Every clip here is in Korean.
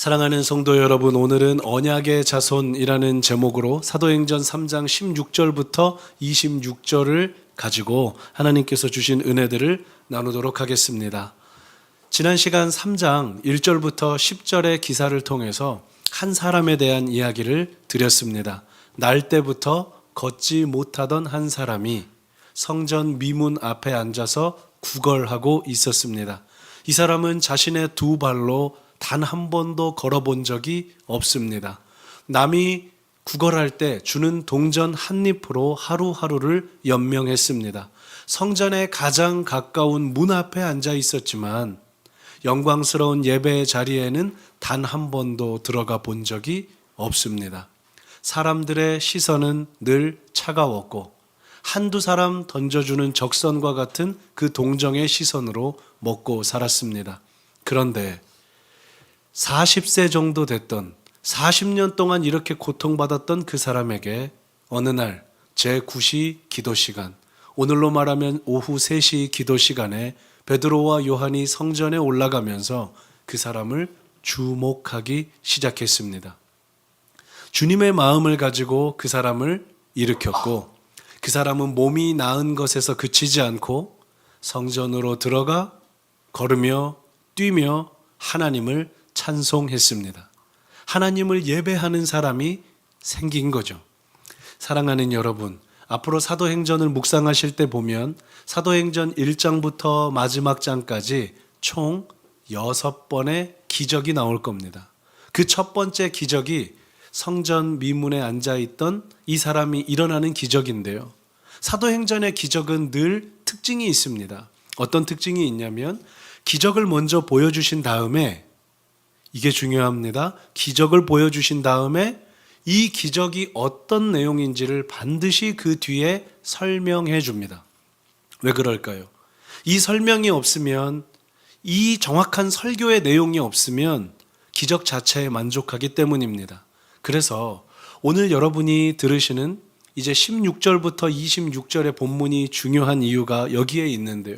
사랑하는 성도 여러분, 오늘은 언약의 자손이라는 제목으로 사도행전 3장 16절부터 26절을 가지고 하나님께서 주신 은혜들을 나누도록 하겠습니다. 지난 시간 3장 1절부터 10절의 기사를 통해서 한 사람에 대한 이야기를 드렸습니다. 날 때부터 걷지 못하던 한 사람이 성전 미문 앞에 앉아서 구걸하고 있었습니다. 이 사람은 자신의 두 발로 단 한 번도 걸어본 적이 없습니다. 남이 구걸할 때 주는 동전 한 입으로 하루하루를 연명했습니다. 성전에 가장 가까운 문 앞에 앉아 있었지만 영광스러운 예배의 자리에는 단 한 번도 들어가 본 적이 없습니다. 사람들의 시선은 늘 차가웠고 한두 사람 던져주는 적선과 같은 그 동정의 시선으로 먹고 살았습니다. 그런데 40세 정도 됐던 40년 동안 이렇게 고통받았던 그 사람에게 어느 날 제9시 기도 시간, 오늘로 말하면 오후 3시 기도 시간에 베드로와 요한이 성전에 올라가면서 그 사람을 주목하기 시작했습니다. 주님의 마음을 가지고 그 사람을 일으켰고 그 사람은 몸이 나은 것에서 그치지 않고 성전으로 들어가 걸으며 뛰며 하나님을 찬송했습니다. 하나님을 예배하는 사람이 생긴 거죠. 사랑하는 여러분, 앞으로 사도행전을 묵상하실 때 보면 사도행전 1장부터 마지막 장까지 총 6번의 기적이 나올 겁니다. 그 첫 번째 기적이 성전 미문에 앉아있던 이 사람이 일어나는 기적인데요. 사도행전의 기적은 늘 특징이 있습니다. 어떤 특징이 있냐면 기적을 먼저 보여주신 다음에, 이게 중요합니다. 기적을 보여주신 다음에 이 기적이 어떤 내용인지를 반드시 그 뒤에 설명해 줍니다. 왜 그럴까요? 이 설명이 없으면, 이 정확한 설교의 내용이 없으면 기적 자체에 만족하기 때문입니다. 그래서 오늘 여러분이 들으시는 이제 16절부터 26절의 본문이 중요한 이유가 여기에 있는데요.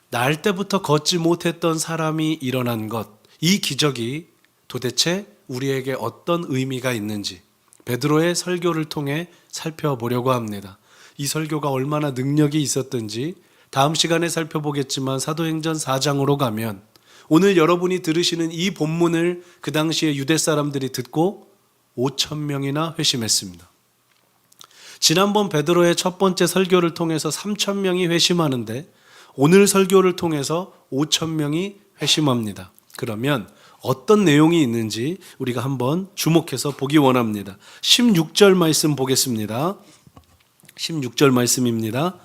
날 때부터 걷지 못했던 사람이 일어난 것, 이 기적이 도대체 우리에게 어떤 의미가 있는지 베드로의 설교를 통해 살펴보려고 합니다. 이 설교가 얼마나 능력이 있었던지 다음 시간에 살펴보겠지만 사도행전 4장으로 가면 오늘 여러분이 들으시는 이 본문을 그 당시에 유대 사람들이 듣고 5,000명이나 회심했습니다. 지난번 베드로의 첫 번째 설교를 통해서 3,000명이 회심하는데 오늘 설교를 통해서 5,000명이 회심합니다. 그러면 어떤 내용이 있는지 우리가 한번 주목해서 보기 원합니다. 16절 말씀 보겠습니다. 16절 말씀입니다.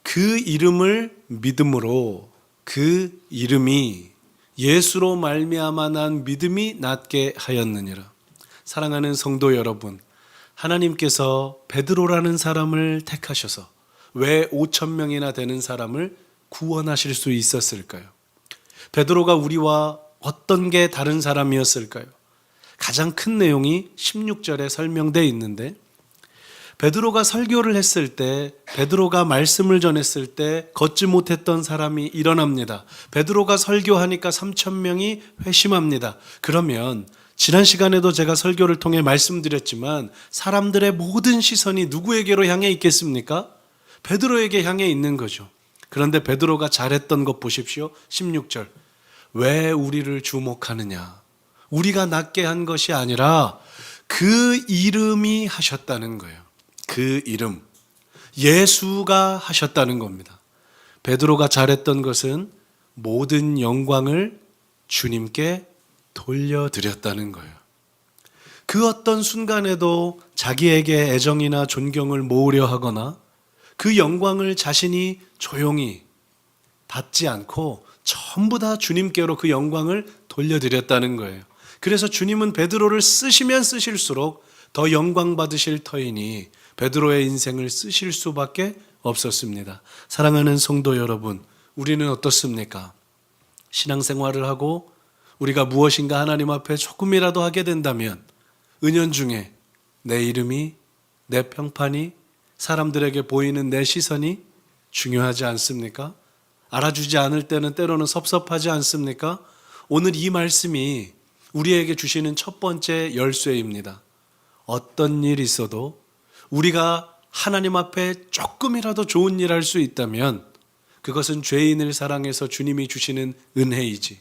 그 이름을 믿음으로 그 이름이 예수로 말미암아 난 믿음이 낫게 하였느니라. 사랑하는 성도 여러분, 하나님께서 베드로라는 사람을 택하셔서 왜 5,000명이나 되는 사람을 구원하실 수 있었을까요? 베드로가 우리와 어떤 게 다른 사람이었을까요? 가장 큰 내용이 16절에 설명되어 있는데 베드로가 설교를 했을 때, 베드로가 말씀을 전했을 때 걷지 못했던 사람이 일어납니다. 베드로가 설교하니까 3,000명이 회심합니다. 그러면 지난 시간에도 제가 설교를 통해 말씀드렸지만 사람들의 모든 시선이 누구에게로 향해 있겠습니까? 베드로에게 향해 있는 거죠. 그런데 베드로가 잘했던 것 보십시오. 16절. 왜 우리를 주목하느냐? 우리가 낫게 한 것이 아니라 그 이름이 하셨다는 거예요. 그 이름. 예수가 하셨다는 겁니다. 베드로가 잘했던 것은 모든 영광을 주님께 돌려드렸다는 거예요. 그 어떤 순간에도 자기에게 애정이나 존경을 모으려 하거나 그 영광을 자신이 조용히 받지 않고 전부 다 주님께로 그 영광을 돌려드렸다는 거예요. 그래서 주님은 베드로를 쓰시면 쓰실수록 더 영광 받으실 터이니 베드로의 인생을 쓰실 수밖에 없었습니다. 사랑하는 성도 여러분, 우리는 어떻습니까? 신앙생활을 하고 우리가 무엇인가 하나님 앞에 조금이라도 하게 된다면 은연중에 내 이름이, 내 평판이, 사람들에게 보이는 내 시선이 중요하지 않습니까? 알아주지 않을 때는 때로는 섭섭하지 않습니까? 오늘 이 말씀이 우리에게 주시는 첫 번째 열쇠입니다. 어떤 일이 있어도 우리가 하나님 앞에 조금이라도 좋은 일 할 수 있다면 그것은 죄인을 사랑해서 주님이 주시는 은혜이지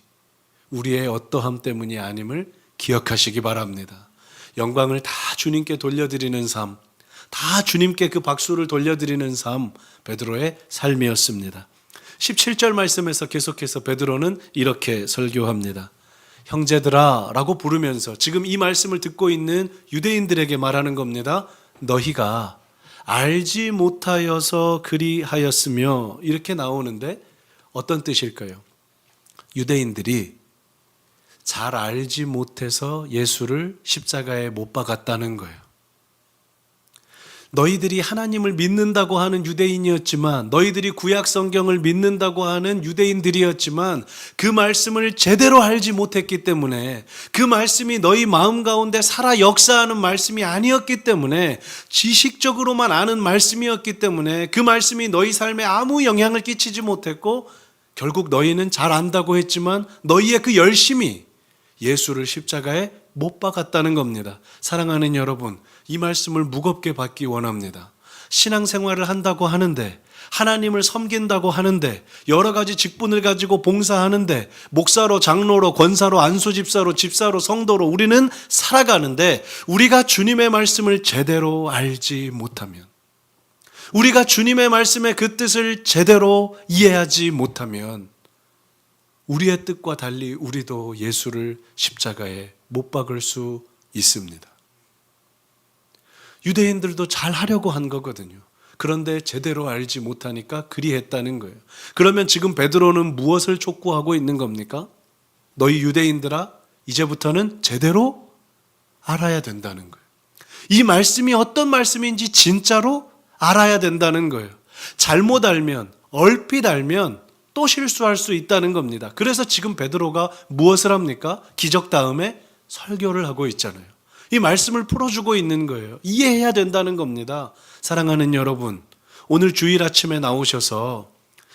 우리의 어떠함 때문이 아님을 기억하시기 바랍니다. 영광을 다 주님께 돌려드리는 삶, 다 주님께 그 박수를 돌려드리는 삶, 베드로의 삶이었습니다. 17절 말씀에서 계속해서 베드로는 이렇게 설교합니다. 형제들아 라고 부르면서 지금 이 말씀을 듣고 있는 유대인들에게 말하는 겁니다. 너희가 알지 못하여서 그리하였으며 이렇게 나오는데 어떤 뜻일까요? 유대인들이 잘 알지 못해서 예수를 십자가에 못 박았다는 거예요. 너희들이 하나님을 믿는다고 하는 유대인이었지만, 너희들이 구약 성경을 믿는다고 하는 유대인들이었지만 그 말씀을 제대로 알지 못했기 때문에, 그 말씀이 너희 마음 가운데 살아 역사하는 말씀이 아니었기 때문에, 지식적으로만 아는 말씀이었기 때문에 그 말씀이 너희 삶에 아무 영향을 끼치지 못했고, 결국 너희는 잘 안다고 했지만 너희의 그 열심이 예수를 십자가에 못 박았다는 겁니다. 사랑하는 여러분, 이 말씀을 무겁게 받기 원합니다. 신앙생활을 한다고 하는데, 하나님을 섬긴다고 하는데, 여러 가지 직분을 가지고 봉사하는데, 목사로, 장로로, 권사로, 안수집사로, 집사로, 성도로 우리는 살아가는데, 우리가 주님의 말씀을 제대로 알지 못하면, 우리가 주님의 말씀의 그 뜻을 제대로 이해하지 못하면 우리의 뜻과 달리 우리도 예수를 십자가에 못 박을 수 있습니다. 유대인들도 잘 하려고 한 거거든요. 그런데 제대로 알지 못하니까 그리했다는 거예요. 그러면 지금 베드로는 무엇을 촉구하고 있는 겁니까? 너희 유대인들아, 이제부터는 제대로 알아야 된다는 거예요. 이 말씀이 어떤 말씀인지 진짜로 알아야 된다는 거예요. 잘못 알면, 얼핏 알면 또 실수할 수 있다는 겁니다. 그래서 지금 베드로가 무엇을 합니까? 기적 다음에 설교를 하고 있잖아요. 이 말씀을 풀어주고 있는 거예요. 이해해야 된다는 겁니다. 사랑하는 여러분, 오늘 주일 아침에 나오셔서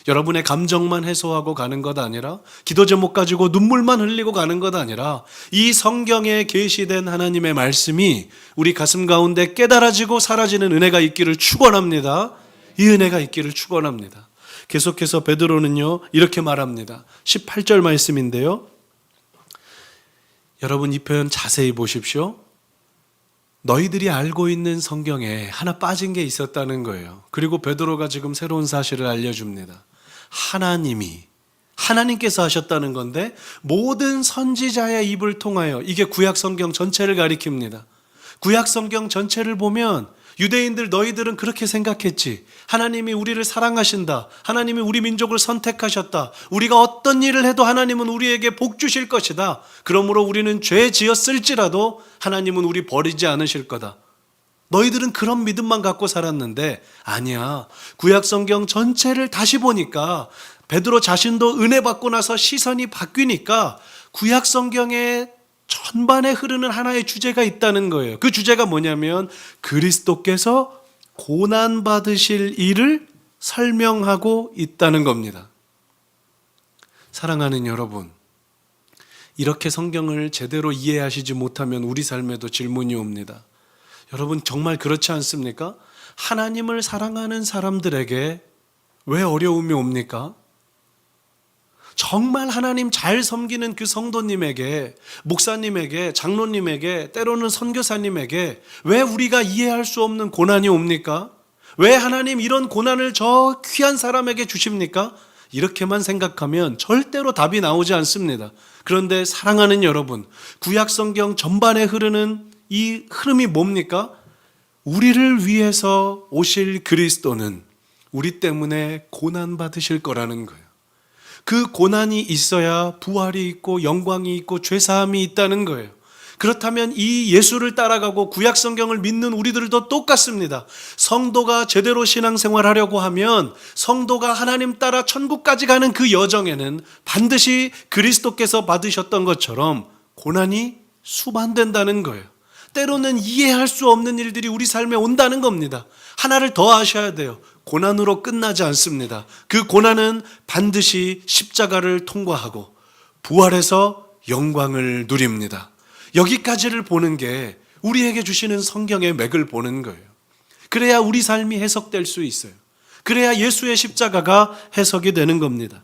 여러분의 감정만 해소하고 가는 것 아니라, 기도 제목 가지고 눈물만 흘리고 가는 것 아니라, 이 성경에 계시된 하나님의 말씀이 우리 가슴 가운데 깨달아지고 사라지는 은혜가 있기를 축원합니다. 이 은혜가 있기를 축원합니다. 계속해서 베드로는요 이렇게 말합니다. 18절 말씀인데요, 여러분 이 표현 자세히 보십시오. 너희들이 알고 있는 성경에 하나 빠진 게 있었다는 거예요. 그리고 베드로가 지금 새로운 사실을 알려줍니다. 하나님께서 하셨다는 건데, 모든 선지자의 입을 통하여, 이게 구약 성경 전체를 가리킵니다. 구약 성경 전체를 보면 유대인들 너희들은 그렇게 생각했지. 하나님이 우리를 사랑하신다. 하나님이 우리 민족을 선택하셨다. 우리가 어떤 일을 해도 하나님은 우리에게 복 주실 것이다. 그러므로 우리는 죄 지었을지라도 하나님은 우리 버리지 않으실 거다. 너희들은 그런 믿음만 갖고 살았는데 아니야. 구약 성경 전체를 다시 보니까 베드로 자신도 은혜 받고 나서 시선이 바뀌니까 구약 성경의 전반에 흐르는 하나의 주제가 있다는 거예요. 그 주제가 뭐냐면 그리스도께서 고난받으실 일을 설명하고 있다는 겁니다. 사랑하는 여러분, 이렇게 성경을 제대로 이해하시지 못하면 우리 삶에도 질문이 옵니다. 여러분 정말 그렇지 않습니까? 하나님을 사랑하는 사람들에게 왜 어려움이 옵니까? 정말 하나님 잘 섬기는 그 성도님에게, 목사님에게, 장로님에게, 때로는 선교사님에게 왜 우리가 이해할 수 없는 고난이 옵니까? 왜 하나님 이런 고난을 저 귀한 사람에게 주십니까? 이렇게만 생각하면 절대로 답이 나오지 않습니다. 그런데 사랑하는 여러분, 구약 성경 전반에 흐르는 이 흐름이 뭡니까? 우리를 위해서 오실 그리스도는 우리 때문에 고난받으실 거라는 거예요. 그 고난이 있어야 부활이 있고 영광이 있고 죄사함이 있다는 거예요. 그렇다면 이 예수를 따라가고 구약 성경을 믿는 우리들도 똑같습니다. 성도가 제대로 신앙생활하려고 하면 성도가 하나님 따라 천국까지 가는 그 여정에는 반드시 그리스도께서 받으셨던 것처럼 고난이 수반된다는 거예요. 때로는 이해할 수 없는 일들이 우리 삶에 온다는 겁니다. 하나를 더 아셔야 돼요. 고난으로 끝나지 않습니다. 그 고난은 반드시 십자가를 통과하고 부활해서 영광을 누립니다. 여기까지를 보는 게 우리에게 주시는 성경의 맥을 보는 거예요. 그래야 우리 삶이 해석될 수 있어요. 그래야 예수의 십자가가 해석이 되는 겁니다.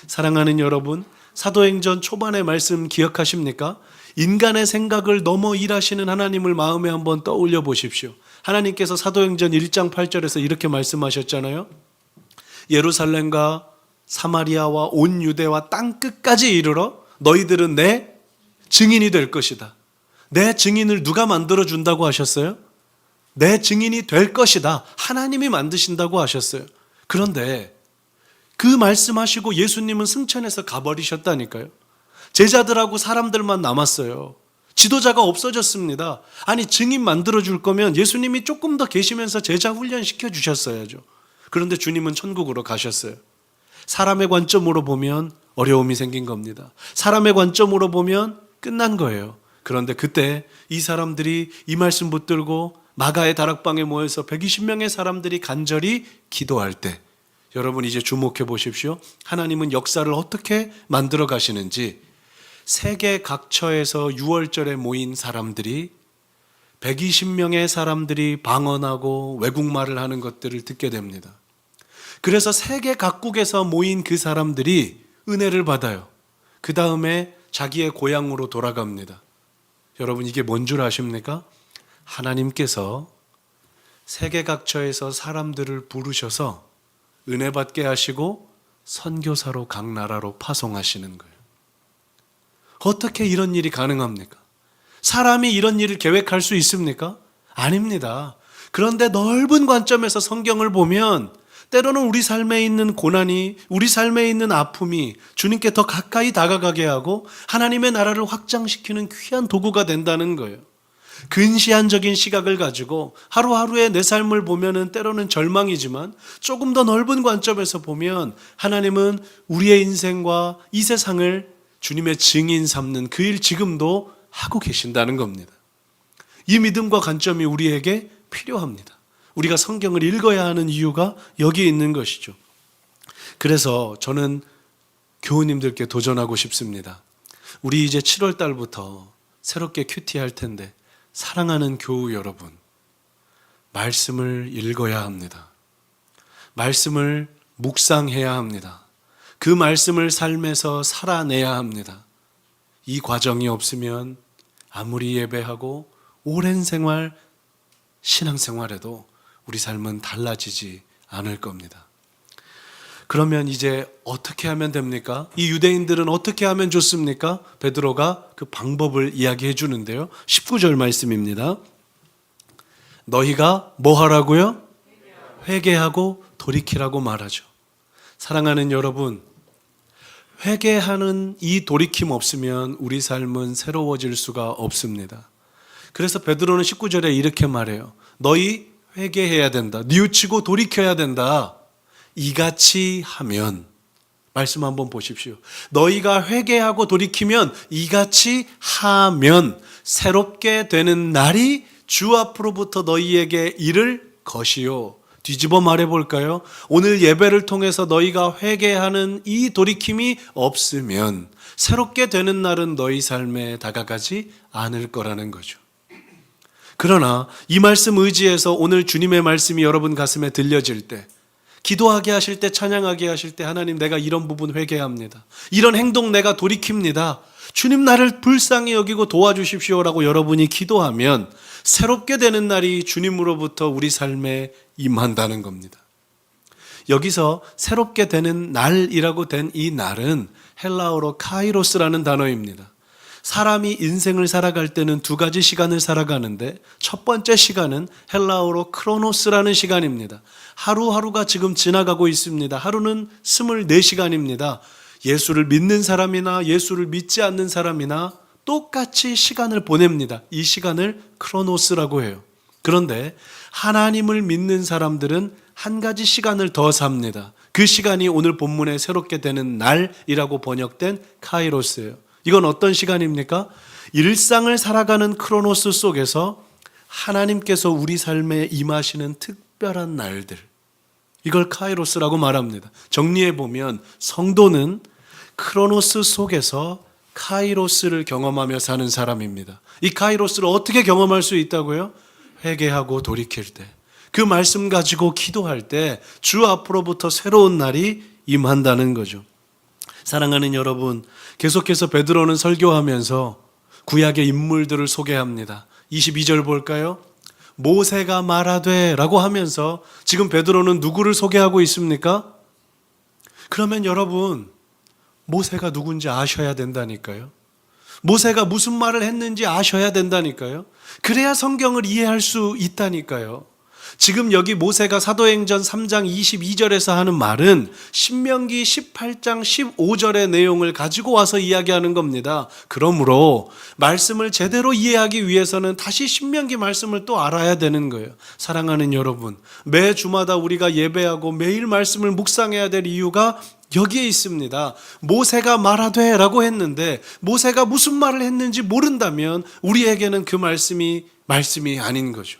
사랑하는 여러분, 사도행전 초반의 말씀 기억하십니까? 인간의 생각을 넘어 일하시는 하나님을 마음에 한번 떠올려 보십시오. 하나님께서 사도행전 1장 8절에서 이렇게 말씀하셨잖아요. 예루살렘과 사마리아와 온 유대와 땅 끝까지 이르러 너희들은 내 증인이 될 것이다. 내 증인을 누가 만들어준다고 하셨어요? 내 증인이 될 것이다. 하나님이 만드신다고 하셨어요. 그런데 그 말씀하시고 예수님은 승천해서 가버리셨다니까요. 제자들하고 사람들만 남았어요. 지도자가 없어졌습니다. 아니, 증인 만들어줄 거면 예수님이 조금 더 계시면서 제자 훈련시켜 주셨어야죠. 그런데 주님은 천국으로 가셨어요. 사람의 관점으로 보면 어려움이 생긴 겁니다. 사람의 관점으로 보면 끝난 거예요. 그런데 그때 이 사람들이 이 말씀 붙들고 마가의 다락방에 모여서 120명의 사람들이 간절히 기도할 때, 여러분 이제 주목해 보십시오. 하나님은 역사를 어떻게 만들어 가시는지. 세계 각처에서 6월절에 모인 사람들이 120명의 사람들이 방언하고 외국말을 하는 것들을 듣게 됩니다. 그래서 세계 각국에서 모인 그 사람들이 은혜를 받아요. 그 다음에 자기의 고향으로 돌아갑니다. 여러분 이게 뭔 줄 아십니까? 하나님께서 세계 각처에서 사람들을 부르셔서 은혜 받게 하시고 선교사로 각 나라로 파송하시는 거예요. 어떻게 이런 일이 가능합니까? 사람이 이런 일을 계획할 수 있습니까? 아닙니다. 그런데 넓은 관점에서 성경을 보면 때로는 우리 삶에 있는 고난이, 우리 삶에 있는 아픔이 주님께 더 가까이 다가가게 하고 하나님의 나라를 확장시키는 귀한 도구가 된다는 거예요. 근시안적인 시각을 가지고 하루하루의 내 삶을 보면은 때로는 절망이지만 조금 더 넓은 관점에서 보면 하나님은 우리의 인생과 이 세상을 주님의 증인 삼는 그 일 지금도 하고 계신다는 겁니다. 이 믿음과 관점이 우리에게 필요합니다. 우리가 성경을 읽어야 하는 이유가 여기에 있는 것이죠. 그래서 저는 교우님들께 도전하고 싶습니다. 우리 이제 7월 달부터 새롭게 큐티 할 텐데 사랑하는 교우 여러분, 말씀을 읽어야 합니다. 말씀을 묵상해야 합니다. 그 말씀을 삶에서 살아내야 합니다. 이 과정이 없으면 아무리 예배하고 오랜 생활, 신앙생활에도 우리 삶은 달라지지 않을 겁니다. 그러면 이제 어떻게 하면 됩니까? 이 유대인들은 어떻게 하면 좋습니까? 베드로가 그 방법을 이야기해 주는데요. 19절 말씀입니다. 너희가 뭐 하라고요? 회개하고 돌이키라고 말하죠. 사랑하는 여러분, 회개하는 이 돌이킴 없으면 우리 삶은 새로워질 수가 없습니다. 그래서 베드로는 19절에 이렇게 말해요. 너희 회개해야 된다. 뉘우치고 돌이켜야 된다. 이같이 하면, 말씀 한번 보십시오. 너희가 회개하고 돌이키면, 이같이 하면 새롭게 되는 날이 주 앞으로부터 너희에게 이를 것이요. 뒤집어 말해볼까요? 오늘 예배를 통해서 너희가 회개하는 이 돌이킴이 없으면 새롭게 되는 날은 너희 삶에 다가가지 않을 거라는 거죠. 그러나 이 말씀 의지해서 오늘 주님의 말씀이 여러분 가슴에 들려질 때, 기도하게 하실 때, 찬양하게 하실 때, 하나님 내가 이런 부분 회개합니다. 이런 행동 내가 돌이킵니다. 주님 나를 불쌍히 여기고 도와주십시오라고 여러분이 기도하면 새롭게 되는 날이 주님으로부터 우리 삶에 임한다는 겁니다. 여기서 새롭게 되는 날이라고 된 이 날은 헬라어로 카이로스라는 단어입니다. 사람이 인생을 살아갈 때는 두 가지 시간을 살아가는데 첫 번째 시간은 헬라어로 크로노스라는 시간입니다. 하루하루가 지금 지나가고 있습니다. 하루는 24시간입니다. 예수를 믿는 사람이나 예수를 믿지 않는 사람이나 똑같이 시간을 보냅니다. 이 시간을 크로노스라고 해요. 그런데 하나님을 믿는 사람들은 한 가지 시간을 더 삽니다. 그 시간이 오늘 본문에 새롭게 되는 날이라고 번역된 카이로스예요. 이건 어떤 시간입니까? 일상을 살아가는 크로노스 속에서 하나님께서 우리 삶에 임하시는 특별한 날들, 이걸 카이로스라고 말합니다. 정리해 보면 성도는 크로노스 속에서 카이로스를 경험하며 사는 사람입니다. 이 카이로스를 어떻게 경험할 수 있다고요? 회개하고 돌이킬 때, 그 말씀 가지고 기도할 때 주 앞으로부터 새로운 날이 임한다는 거죠. 사랑하는 여러분, 계속해서 베드로는 설교하면서 구약의 인물들을 소개합니다. 22절 볼까요? 모세가 말하되 라고 하면서 지금 베드로는 누구를 소개하고 있습니까? 그러면 여러분, 모세가 누군지 아셔야 된다니까요. 모세가 무슨 말을 했는지 아셔야 된다니까요. 그래야 성경을 이해할 수 있다니까요. 지금 여기 모세가 사도행전 3장 22절에서 하는 말은 신명기 18장 15절의 내용을 가지고 와서 이야기하는 겁니다. 그러므로 말씀을 제대로 이해하기 위해서는 다시 신명기 말씀을 또 알아야 되는 거예요. 사랑하는 여러분, 매 주마다 우리가 예배하고 매일 말씀을 묵상해야 될 이유가 여기에 있습니다. 모세가 말하되 라고 했는데 모세가 무슨 말을 했는지 모른다면 우리에게는 그 말씀이 아닌 거죠.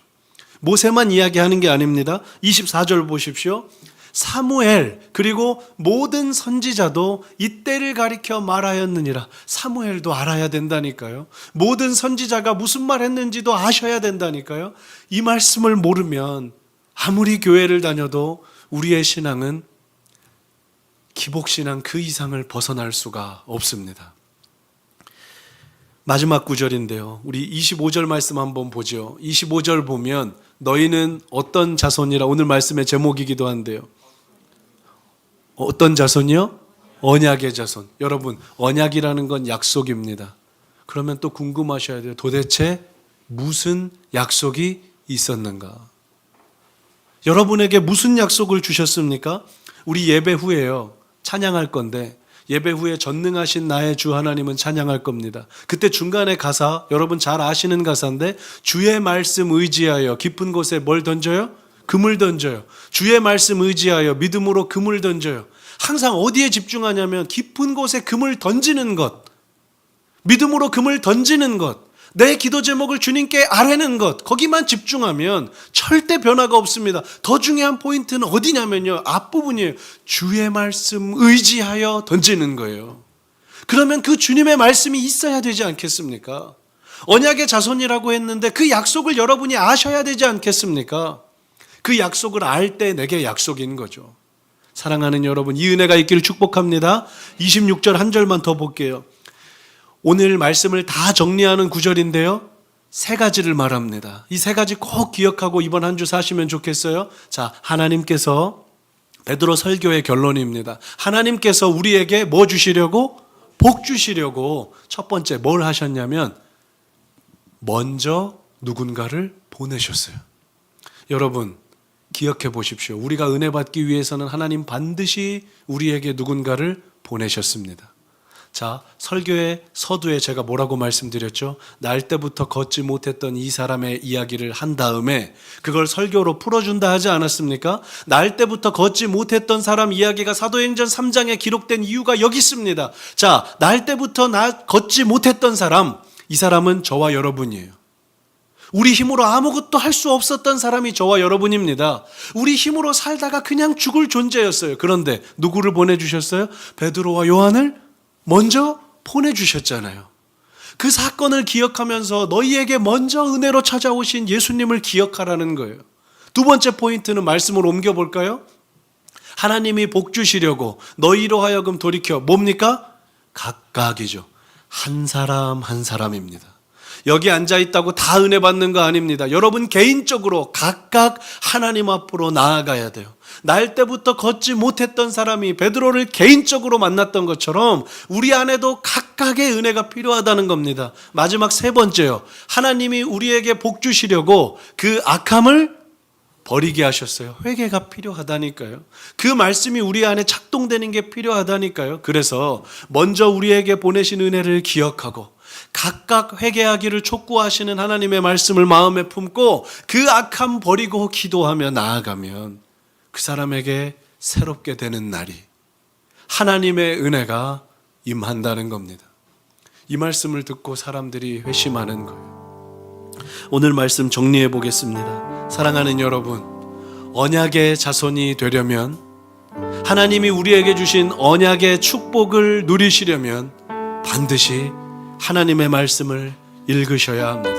모세만 이야기하는 게 아닙니다. 24절 보십시오. 사무엘 그리고 모든 선지자도 이때를 가리켜 말하였느니라. 사무엘도 알아야 된다니까요. 모든 선지자가 무슨 말 했는지도 아셔야 된다니까요. 이 말씀을 모르면 아무리 교회를 다녀도 우리의 신앙은 기복신앙 그 이상을 벗어날 수가 없습니다. 마지막 구절인데요. 우리 25절 말씀 한번 보죠. 25절 보면 너희는 어떤 자손이라, 오늘 말씀의 제목이기도 한데요. 어떤 자손이요? 언약의 자손. 여러분, 언약이라는 건 약속입니다. 그러면 또 궁금하셔야 돼요. 도대체 무슨 약속이 있었는가? 여러분에게 무슨 약속을 주셨습니까? 우리 예배 후에요. 찬양할 건데 예배 후에 전능하신 나의 주 하나님은 찬양할 겁니다. 그때 중간에 가사, 여러분 잘 아시는 가사인데 주의 말씀 의지하여 깊은 곳에 뭘 던져요? 금을 던져요. 주의 말씀 의지하여 믿음으로 금을 던져요. 항상 어디에 집중하냐면 깊은 곳에 금을 던지는 것, 믿음으로 금을 던지는 것, 내 기도 제목을 주님께 아뢰는 것, 거기만 집중하면 절대 변화가 없습니다. 더 중요한 포인트는 어디냐면요, 앞부분이에요. 주의 말씀 의지하여 던지는 거예요. 그러면 그 주님의 말씀이 있어야 되지 않겠습니까? 언약의 자손이라고 했는데 그 약속을 여러분이 아셔야 되지 않겠습니까? 그 약속을 알 때 내게 약속인 거죠. 사랑하는 여러분, 이 은혜가 있기를 축복합니다. 26절 한 절만 더 볼게요. 오늘 말씀을 다 정리하는 구절인데요, 세 가지를 말합니다. 이 세 가지 꼭 기억하고 이번 한 주 사시면 좋겠어요. 자, 하나님께서, 베드로 설교의 결론입니다. 하나님께서 우리에게 뭐 주시려고? 복 주시려고 첫 번째 뭘 하셨냐면 먼저 누군가를 보내셨어요. 여러분 기억해 보십시오. 우리가 은혜 받기 위해서는 하나님 반드시 우리에게 누군가를 보내셨습니다. 자, 설교의 서두에 제가 뭐라고 말씀드렸죠? 날 때부터 걷지 못했던 이 사람의 이야기를 한 다음에 그걸 설교로 풀어준다 하지 않았습니까? 날 때부터 걷지 못했던 사람 이야기가 사도행전 3장에 기록된 이유가 여기 있습니다. 자, 날 때부터 걷지 못했던 사람, 이 사람은 저와 여러분이에요. 우리 힘으로 아무것도 할 수 없었던 사람이 저와 여러분입니다. 우리 힘으로 살다가 그냥 죽을 존재였어요. 그런데 누구를 보내주셨어요? 베드로와 요한을 먼저 보내주셨잖아요. 그 사건을 기억하면서 너희에게 먼저 은혜로 찾아오신 예수님을 기억하라는 거예요. 두 번째 포인트는 말씀으로 옮겨볼까요? 하나님이 복 주시려고 너희로 하여금 돌이켜 뭡니까? 각각이죠. 한 사람 한 사람입니다. 여기 앉아있다고 다 은혜 받는 거 아닙니다. 여러분 개인적으로 각각 하나님 앞으로 나아가야 돼요. 날 때부터 걷지 못했던 사람이 베드로를 개인적으로 만났던 것처럼 우리 안에도 각각의 은혜가 필요하다는 겁니다. 마지막 세 번째요. 하나님이 우리에게 복 주시려고 그 악함을 버리게 하셨어요. 회개가 필요하다니까요. 그 말씀이 우리 안에 작동되는 게 필요하다니까요. 그래서 먼저 우리에게 보내신 은혜를 기억하고 각각 회개하기를 촉구하시는 하나님의 말씀을 마음에 품고 그 악함 버리고 기도하며 나아가면 그 사람에게 새롭게 되는 날이 하나님의 은혜가 임한다는 겁니다. 이 말씀을 듣고 사람들이 회심하는 거예요. 오늘 말씀 정리해 보겠습니다. 사랑하는 여러분, 언약의 자손이 되려면, 하나님이 우리에게 주신 언약의 축복을 누리시려면 반드시 하나님의 말씀을 읽으셔야 합니다.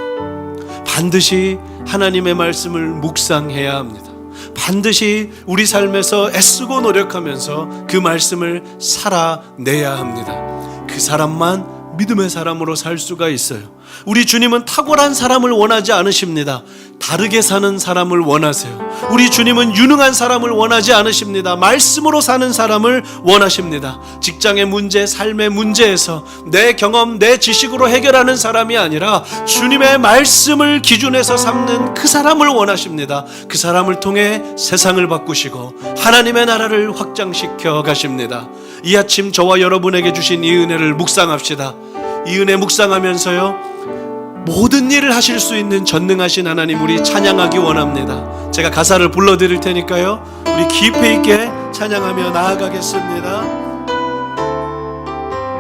반드시 하나님의 말씀을 묵상해야 합니다. 반드시 우리 삶에서 애쓰고 노력하면서 그 말씀을 살아내야 합니다. 그 사람만 믿음의 사람으로 살 수가 있어요. 우리 주님은 탁월한 사람을 원하지 않으십니다. 다르게 사는 사람을 원하세요. 우리 주님은 유능한 사람을 원하지 않으십니다. 말씀으로 사는 사람을 원하십니다. 직장의 문제, 삶의 문제에서 내 경험, 내 지식으로 해결하는 사람이 아니라 주님의 말씀을 기준에서 삼는 그 사람을 원하십니다. 그 사람을 통해 세상을 바꾸시고 하나님의 나라를 확장시켜 가십니다. 이 아침 저와 여러분에게 주신 이 은혜를 묵상합시다. 이 은혜 묵상하면서요, 모든 일을 하실 수 있는 전능하신 하나님 우리 찬양하기 원합니다. 제가 가사를 불러드릴 테니까요, 우리 깊이 있게 찬양하며 나아가겠습니다.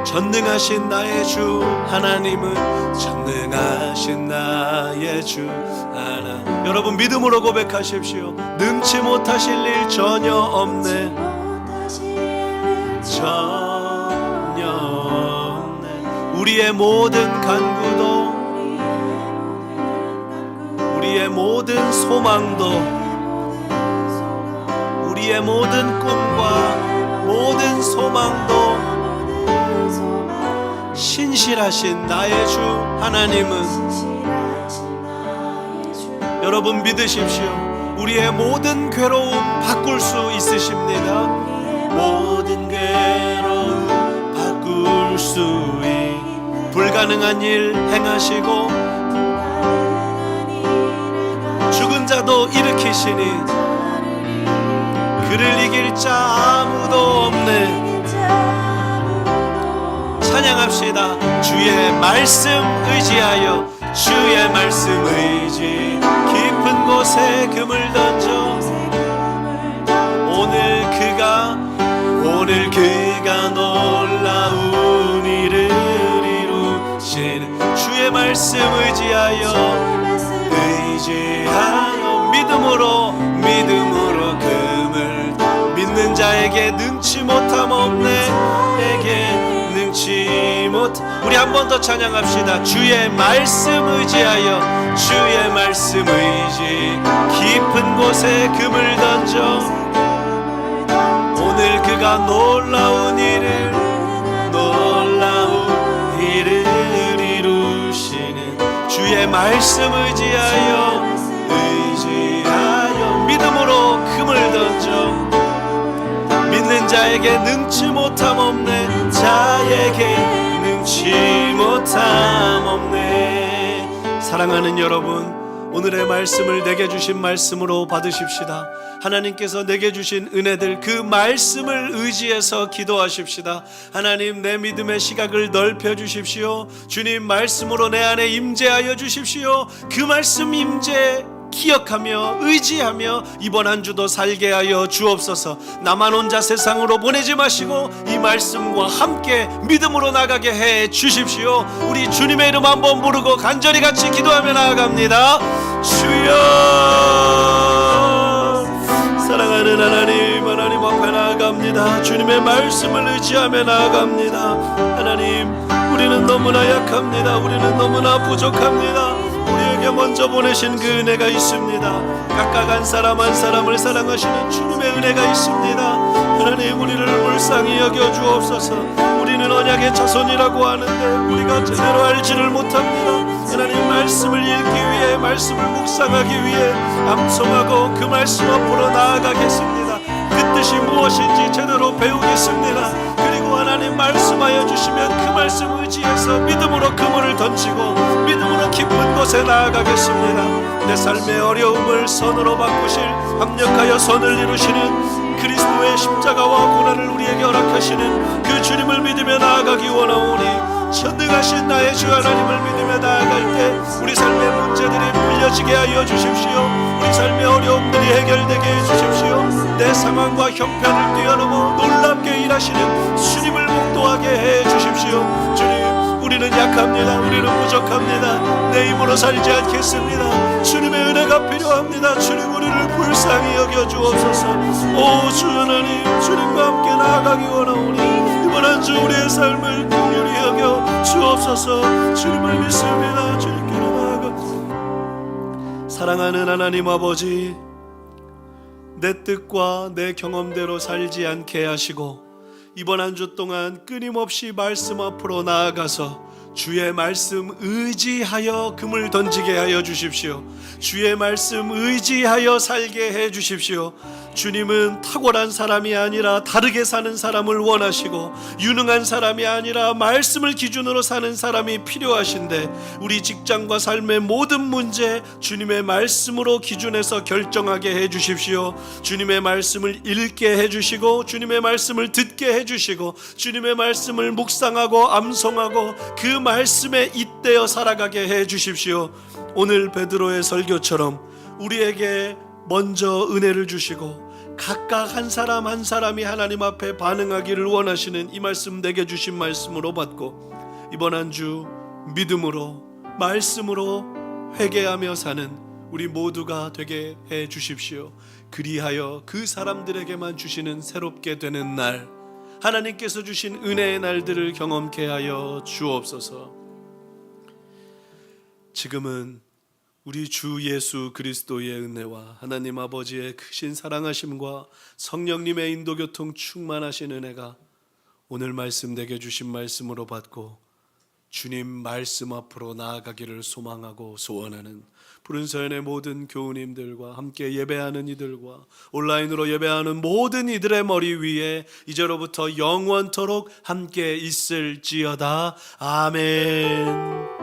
전능하신 나의 주 하나님은 전능하신 나의 주 하나. 여러분 믿음으로 고백하십시오. 능치 못하실 일 전혀 없네. 전혀 없네. 우리의 모든 간구도, 우리의 모든 소망도, 우리의 모든 꿈과 모든 소망도 신실하신 나의 주 하나님은, 여러분 믿으십시오. 우리의 모든 괴로움 바꿀 수 있으십니다. 모든 괴로움 바꿀 수 불가능한 일 행하시고 죽은 자도 일으키시니 그를 이길 자 아무도 없네. 찬양합시다. 주의 말씀 의지하여, 주의 말씀 의지, 깊은 곳에 금을 던져 오늘 그가 놀라운 일을 이루시는. 주의 말씀 의지하여 믿음으로 금을 믿는 자에게 능치 못함 없네. 에게 능치 못. 우리 한 번 더 찬양합시다. 주의 말씀 의지하여, 주의 말씀 의지, 깊은 곳에 금을 던져 오늘 그가 놀라운 일을 이루시는. 주의 말씀 의지하여 믿음으로 금을 던져 믿는 자에게 능치 못함 없네. 자에게 능치 못함 없네. 사랑하는 여러분, 오늘의 말씀을 내게 주신 말씀으로 받으십시다. 하나님께서 내게 주신 은혜들, 그 말씀을 의지해서 기도하십시다. 하나님, 내 믿음의 시각을 넓혀 주십시오. 주님 말씀으로 내 안에 임재하여 주십시오. 그 말씀 임재 기억하며 의지하며 이번 한 주도 살게 하여 주옵소서. 나만 혼자 세상으로 보내지 마시고 이 말씀과 함께 믿음으로 나가게 해 주십시오. 우리 주님의 이름 한번 부르고 간절히 같이 기도하며 나아갑니다. 주여, 사랑하는 하나님 앞에 나아갑니다. 주님의 말씀을 의지하며 나아갑니다. 하나님, 우리는 너무나 약합니다. 우리는 너무나 부족합니다. 우리에게 먼저 보내신 그 은혜가 있습니다. 각각 한 사람 한 사람을 사랑하시는 주님의 은혜가 있습니다. 하나님, 우리를 불쌍히 여겨 주옵소서. 우리는 언약의 자손이라고 하는데 우리가 제대로 알지를 못합니다. 하나님, 말씀을 읽기 위해, 말씀을 묵상하기 위해 암송하고 그 말씀 앞으로 나아가겠습니다. 그 뜻이 무엇인지 제대로 배우겠습니다. 그리고 하나님 말씀하여 주시면 그 말씀 의지해서 믿음으로 그물을 던지고 믿음으로 깊은 곳에 나아가겠습니다. 내 삶의 어려움을 선으로 바꾸실, 합력하여 선을 이루시는 그리스도의 십자가와 고난을 우리에게 허락하시는 그 주님을 믿으며 나아가기 원하오니, 전능하신 나의 주 하나님을 믿으며 나아갈 때 우리 삶의 문제들이 풀려지게 하여 주십시오. 우리 삶의 어려움들이 해결되게 해주십시오. 내 상황과 형편을 뛰어넘어 놀랍게 일하시는 주님을 목도하게 해주십시오. 주님, 우리는 약합니다. 우리는 부족합니다. 내 힘으로 살지 않겠습니다. 주님의 은혜가 필요합니다. 주님, 우리를 불쌍히 여겨 주옵소서. 오 주 하나님, 주님과 함께 나아가기 원하오니 이번 이번 한 주 우리의 삶을 긍휼히 여겨 주옵소서. 주님을 믿습니다. 주님께로 나아가 사랑하는 하나님 아버지, 내 뜻과 내 경험대로 살지 않게 하시고 이번 한 주 동안 끊임없이 말씀 앞으로 나아가서 주의 말씀 의지하여 금을 던지게 하여 주십시오. 주의 말씀 의지하여 살게 해 주십시오. 주님은 탁월한 사람이 아니라 다르게 사는 사람을 원하시고 유능한 사람이 아니라 말씀을 기준으로 사는 사람이 필요하신데 우리 직장과 삶의 모든 문제 주님의 말씀으로 기준해서 결정하게 해 주십시오. 주님의 말씀을 읽게 해 주시고 주님의 말씀을 듣게 해 주시고 주님의 말씀을 묵상하고 암송하고 그 말씀에 잇대어 살아가게 해 주십시오. 오늘 베드로의 설교처럼 우리에게 먼저 은혜를 주시고 각각 한 사람 한 사람이 하나님 앞에 반응하기를 원하시는 이 말씀 내게 주신 말씀으로 받고 이번 한 주 믿음으로 말씀으로 회개하며 사는 우리 모두가 되게 해 주십시오. 그리하여 그 사람들에게만 주시는 새롭게 되는 날, 하나님께서 주신 은혜의 날들을 경험케 하여 주옵소서. 지금은 우리 주 예수 그리스도의 은혜와 하나님 아버지의 크신 사랑하심과 성령님의 인도교통 충만하신 은혜가 오늘 말씀 내게 주신 말씀으로 받고 주님 말씀 앞으로 나아가기를 소망하고 소원하는 푸른서연의 모든 교우님들과 함께 예배하는 이들과 온라인으로 예배하는 모든 이들의 머리 위에 이제로부터 영원토록 함께 있을지어다. 아멘.